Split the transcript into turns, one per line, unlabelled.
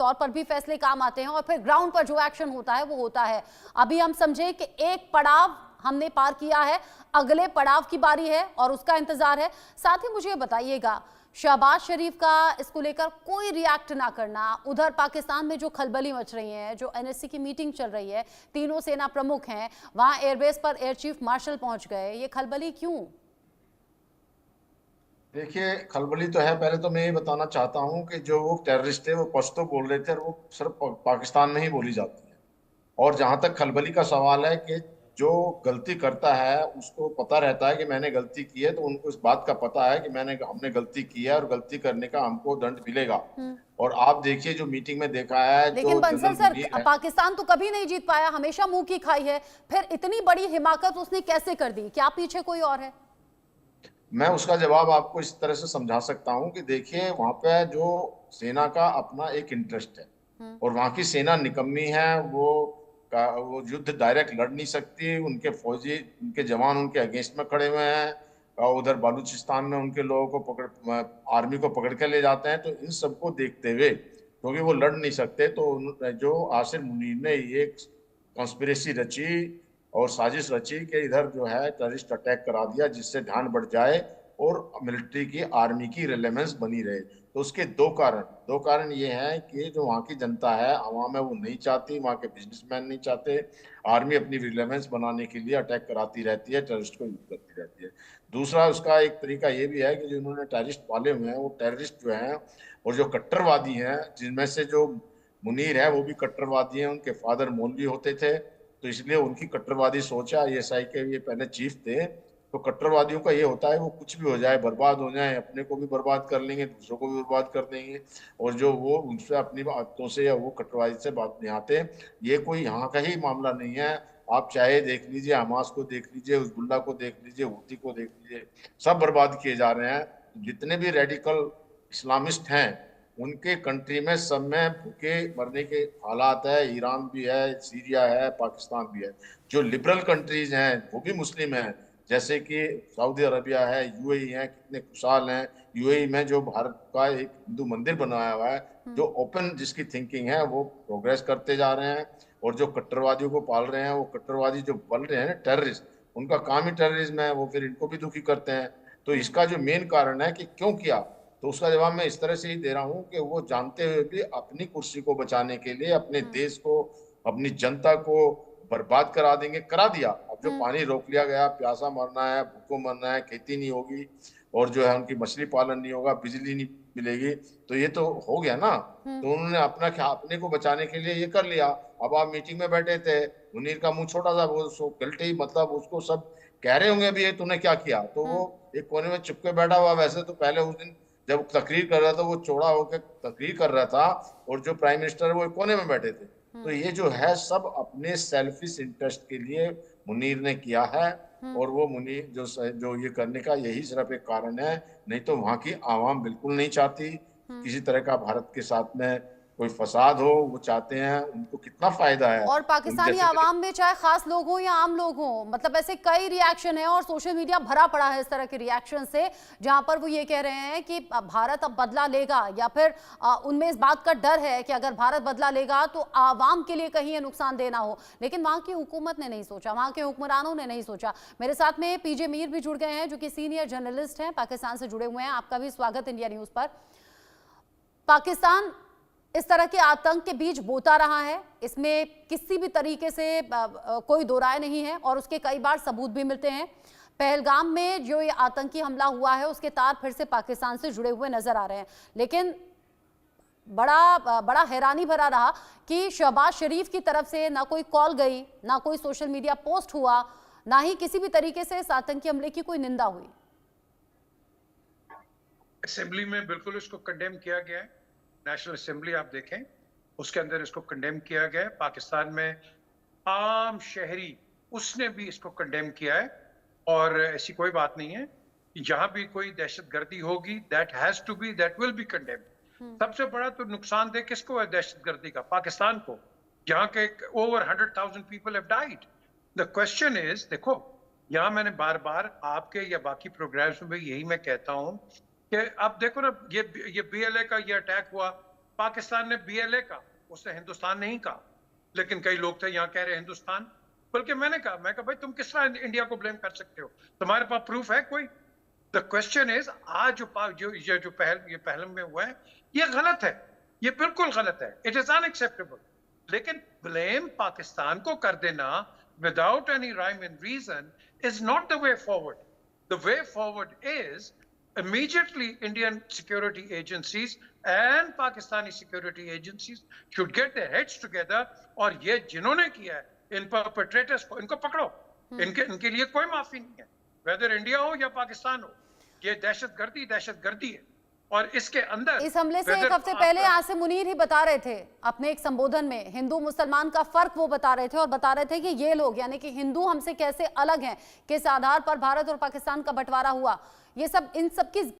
तौर पर भी फैसले काम आते हैं और फिर ग्राउंड पर जो एक्शन होता है वो होता है। अभी हम समझे कि एक पड़ाव हमने पार किया है, अगले पड़ाव की बारी है और उसका इंतजार है। साथ ही मुझे ये बताइएगा, शहबाज शरीफ का इसको लेकर कोई रिएक्ट ना करना, उधर पाकिस्तान में जो खलबली मच रही है, जो एनएससी की मीटिंग चल रही है, तीनों सेना प्रमुख हैं, वहां एयरबेस पर एयर चीफ मार्शल पहुंच गए, ये खलबली क्यों?
देखिए, खलबली तो है। पहले तो मैं ये बताना चाहता हूँ कि जो वो टेररिस्ट थे वो पश्तो बोल रहे थे और वो सिर्फ पाकिस्तान में ही बोली जाती है। और जहां तक खलबली का सवाल है कि जो गलती करता है उसको पता रहता है कि मैंने गलती की है, तो उनको इस बात का पता है कि हमने गलती की है और गलती करने का हमको दंड मिलेगा। और आप देखिए, जो मीटिंग में देखा है,
लेकिन
जो
बंसल
जनरल
सर,
मुनीर है।
पाकिस्तान तो कभी नहीं जीत पाया, हमेशा मुंह की खाई है, फिर इतनी बड़ी हिमाकत उसने कैसे कर दी? क्या पीछे कोई और है?
मैं उसका जवाब आपको इस तरह से समझा सकता हूँ कि देखिए, वहां पे जो सेना का अपना एक इंटरेस्ट है और वहां की सेना निकम्मी है। वो युद्ध डायरेक्ट लड़ नहीं सकती। उनके फौजी, उनके जवान उनके अगेंस्ट में खड़े हुए हैं और उधर बलूचिस्तान में उनके लोगों को आर्मी को पकड़ के ले जाते हैं। तो इन सबको देखते हुए, क्योंकि वो लड़ नहीं सकते, तो जो आसिर मुनीर ने ये कॉन्स्पिरेसी रची और साजिश रची कि इधर जो है टेररिस्ट अटैक करा दिया, जिससे ध्यान बढ़ जाए और मिलिट्री की, आर्मी की रिलेवेंस बनी रहे। तो उसके दो कारण ये हैं कि जो वहाँ की जनता है, आवाम है, वो नहीं चाहती, वहाँ के बिजनेसमैन नहीं चाहते। आर्मी अपनी रिलेवेंस बनाने के लिए अटैक कराती रहती है, टेररिस्ट को यूज करती रहती है। दूसरा, उसका एक तरीका ये भी है कि जो इन्होंने टेररिस्ट पाले हुए हैं, वो टेररिस्ट जो हैं और जो कट्टरवादी हैं, जिनमें से जो मुनीर है वो भी कट्टरवादी हैं, उनके फादर मौलवी होते थे, तो इसलिए उनकी कट्टरवादी सोच है। आईएसआई के ये पहले चीफ थे। तो कट्टरवादियों का ये होता है, वो कुछ भी हो जाए, बर्बाद हो जाए, अपने को भी बर्बाद कर लेंगे, दूसरों को भी बर्बाद कर देंगे। और जो वो उनसे अपनी बातों से या वो कट्टरवादी से बात नहीं आते। ये कोई यहाँ का ही मामला नहीं है। आप चाहे देख लीजिए, हमास को देख लीजिए, हिजबुल्लाह को देख लीजिए, हूती को देख लीजिए, सब बर्बाद किए जा रहे हैं। जितने भी रेडिकल इस्लामिस्ट हैं, उनके कंट्री में सब में भूखे मरने के हालात है। ईरान भी है, सीरिया है, पाकिस्तान भी है। जो लिबरल कंट्रीज हैं वो भी मुस्लिम हैं, जैसे कि सऊदी अरबिया है, यूएई है, कितने खुशहाल हैं। यूएई में जो भारत का एक हिंदू मंदिर बनाया हुआ है, जो ओपन जिसकी थिंकिंग है, वो प्रोग्रेस करते जा रहे हैं। और जो कट्टरवादियों को पाल रहे हैं, वो कट्टरवादी जो बन रहे हैं टेररिस्ट, उनका काम ही टेररिज्म है, वो फिर इनको भी दुखी करते हैं। तो इसका जो मेन कारण है कि क्यों किया, तो उसका जवाब मैं इस तरह से ही दे रहा हूँ कि वो जानते हुए भी अपनी कुर्सी को बचाने के लिए अपने देश को, अपनी जनता को बर्बाद करा देंगे, करा दिया। अब जो पानी रोक लिया गया, प्यासा मरना है, भूखों मरना है, खेती नहीं होगी और जो है उनकी मछली पालन नहीं होगा, बिजली नहीं मिलेगी, तो ये तो हो गया ना। तो उन्होंने अपने को बचाने के लिए ये कर लिया। अब आप मीटिंग में बैठे थे, मुनीर का मुंह छोटा सा, वो सो गलती, मतलब उसको सब कह रहे होंगे अभी ये तूने क्या किया, तो वो एक कोने में चुपके बैठा हुआ। वैसे तो पहले उस दिन जब तकरीर कर रहा था, वो चौड़ा होकर तकरीर कर रहा था और जो प्राइम मिनिस्टर है वो एक कोने में बैठे थे। तो ये जो है सब अपने सेल्फिश इंटरेस्ट के लिए मुनीर ने किया है। और वो मुनीर जो ये करने का यही सिर्फ एक कारण है। नहीं तो वहां की आवाम बिल्कुल नहीं चाहती किसी तरह का भारत के साथ में कोई फसाद हो। वो चाहते हैं, उनको कितना फायदा है।
और
उन
पाकिस्तानी
जैसे मेरे,
आवाम में चाहे खास लोग हों या आम लोग हों, मतलब ऐसे कई रिएक्शन है और सोशल मीडिया भरा पड़ा है इस तरह के रिएक्शन से, जहां पर वो ये कह रहे हैं कि भारत अब बदला लेगा, या फिर उनमें इस बात का डर है कि अगर भारत बदला लेगा तो आवाम के लिए कहीं ये नुकसानदेह ना हो। लेकिन वहां की हुकूमत ने नहीं सोचा, वहां के हुक्मरानों ने नहीं सोचा। मेरे साथ में पीजे मीर भी जुड़ गए हैं, जो कि सीनियर जर्नलिस्ट हैं, पाकिस्तान से जुड़े हुए हैं। आपका भी स्वागत इंडिया न्यूज पर। पाकिस्तान इस तरह के आतंक के बीच बोता रहा है, इसमें किसी भी तरीके से कोई दो राय नहीं है और उसके कई बार सबूत भी मिलते हैं। पहलगाम में जो ये आतंकी हमला हुआ है, उसके तार फिर से पाकिस्तान से जुड़े हुए नजर आ रहे हैं। लेकिन बड़ा हैरानी भरा रहा कि शहबाज शरीफ की तरफ से ना कोई कॉल गई, ना कोई सोशल मीडिया पोस्ट हुआ, ना ही किसी भी तरीके से इस आतंकी हमले की कोई निंदा हुई।
असेंबली में बिल्कुल इसको कंडेम किया गया है। नेशनल असेंबली आप देखें, उसके अंदर इसको कंडेम किया गया है। पाकिस्तान में आम शहरी, उसने भी इसको कंडेम किया है। और ऐसी कोई बात नहीं है कि जहां भी कोई दहशतगर्दी होगी, दैट विल बी कंडेम। सबसे बड़ा तो नुकसानदेह किसको है दहशतगर्दी का? पाकिस्तान को, जहां के over 100,000 people have died. The question is, देखो, यहाँ मैंने बार बार आपके या बाकी प्रोग्राम्स में भी यही मैं कहता हूं कि अब देखो ना, ये बीएलए का ये अटैक हुआ, पाकिस्तान ने BLA कहा, उसने हिंदुस्तान नहीं कहा, लेकिन कई लोग थे यहाँ कह रहे हिंदुस्तान, बल्कि मैं कहा भाई तुम किस तरह इंडिया को ब्लेम कर सकते हो, तुम्हारे पास प्रूफ है कोई? द क्वेश्चन इज, आज जो पहलम में हुआ है ये गलत है, ये बिल्कुल गलत है, इट इज अनएक्सेप्टेबल। लेकिन ब्लेम पाकिस्तान को कर देना without any rhyme and reason is not the way forward. The way forward is immediately Indian security agencies and Pakistani security agencies should get their heads together, और ये जिन्होंने किया है इन perpetrators को इनको पकड़ो, इनके लिए कोई माफी नहीं है, वेदर इंडिया हो या पाकिस्तान हो, ये दहशतगर्दी है। और इसके अंदर
इस हमले से एक हफ्ते पहले आसिम मुनीर ही बता रहे थे अपने एक संबोधन में, हिंदू मुसलमान का फर्क वो बता रहे थे और बता रहे थे कि ये लोग यानी कि हिंदू हमसे कैसे अलग हैं, किस आधार पर भारत और पाकिस्तान का बंटवारा हुआ, ये सब इन सब की